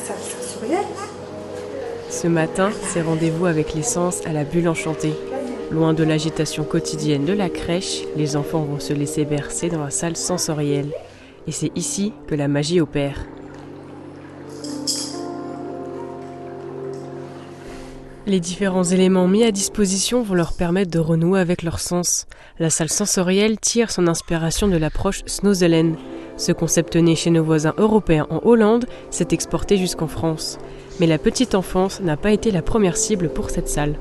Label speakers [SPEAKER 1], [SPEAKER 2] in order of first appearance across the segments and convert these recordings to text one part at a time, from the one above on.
[SPEAKER 1] salle sensorielle.
[SPEAKER 2] Ce matin, c'est rendez-vous avec les sens à la Bulle Enchantée. Loin de l'agitation quotidienne de la crèche, les enfants vont se laisser bercer dans la salle sensorielle. Et c'est ici que la magie opère. Les différents éléments mis à disposition vont leur permettre de renouer avec leurs sens. La salle sensorielle tire son inspiration de l'approche Snozelen. Ce concept né chez nos voisins européens en Hollande s'est exporté jusqu'en France. Mais la petite enfance n'a pas été la première cible pour cette salle.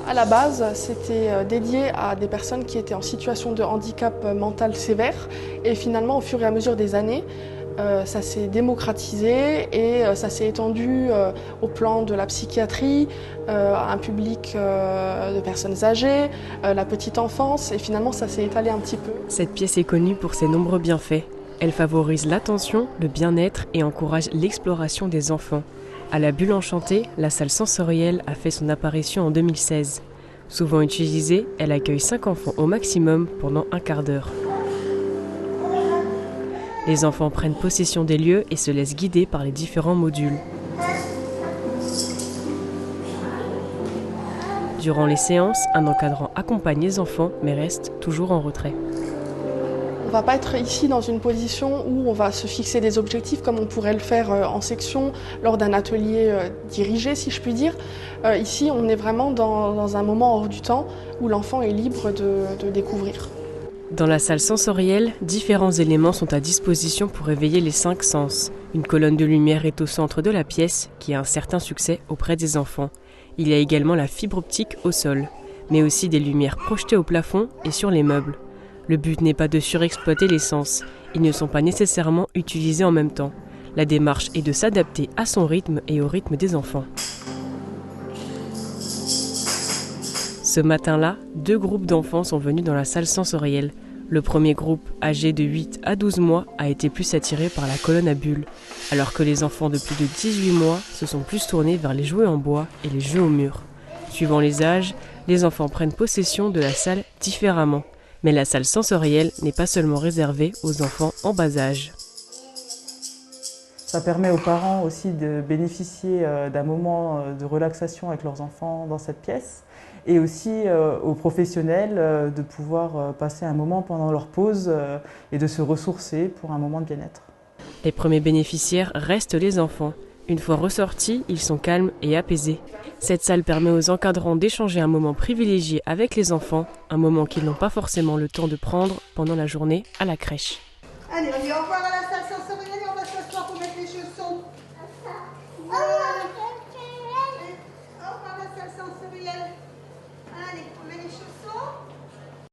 [SPEAKER 3] À la base, c'était dédié à des personnes qui étaient en situation de handicap mental sévère. Et finalement, au fur et à mesure des années, ça s'est démocratisé et ça s'est étendu au plan de la psychiatrie, à un public de personnes âgées, la petite enfance. Et finalement, ça s'est étalé un petit peu.
[SPEAKER 2] Cette pièce est connue pour ses nombreux bienfaits. Elle favorise l'attention, le bien-être et encourage l'exploration des enfants. À la Bulle Enchantée, la salle sensorielle a fait son apparition en 2016. Souvent utilisée, elle accueille 5 enfants au maximum pendant un quart d'heure. Les enfants prennent possession des lieux et se laissent guider par les différents modules. Durant les séances, un encadrant accompagne les enfants mais reste toujours en retrait.
[SPEAKER 3] On ne va pas être ici dans une position où on va se fixer des objectifs comme on pourrait le faire en section lors d'un atelier dirigé, si je puis dire. Ici, on est vraiment dans un moment hors du temps où l'enfant est libre de découvrir.
[SPEAKER 2] Dans la salle sensorielle, différents éléments sont à disposition pour éveiller les 5 sens. Une colonne de lumière est au centre de la pièce, qui a un certain succès auprès des enfants. Il y a également la fibre optique au sol, mais aussi des lumières projetées au plafond et sur les meubles. Le but n'est pas de surexploiter les sens, ils ne sont pas nécessairement utilisés en même temps. La démarche est de s'adapter à son rythme et au rythme des enfants. Ce matin-là, 2 groupes d'enfants sont venus dans la salle sensorielle. Le premier groupe, âgé de 8 à 12 mois, a été plus attiré par la colonne à bulles, alors que les enfants de plus de 18 mois se sont plus tournés vers les jouets en bois et les jeux au mur. Suivant les âges, les enfants prennent possession de la salle différemment. Mais la salle sensorielle n'est pas seulement réservée aux enfants en bas âge.
[SPEAKER 4] Ça permet aux parents aussi de bénéficier d'un moment de relaxation avec leurs enfants dans cette pièce et aussi aux professionnels de pouvoir passer un moment pendant leur pause et de se ressourcer pour un moment de bien-être.
[SPEAKER 2] Les premiers bénéficiaires restent les enfants. Une fois ressortis, ils sont calmes et apaisés. Cette salle permet aux encadrants d'échanger un moment privilégié avec les enfants, un moment qu'ils n'ont pas forcément le temps de prendre pendant la journée à la crèche.
[SPEAKER 1] Allez, on dit au revoir à la salle sensorielle et on va s'asseoir pour mettre les chaussons. Au revoir à la salle sensorielle. Allez, on met les chaussons.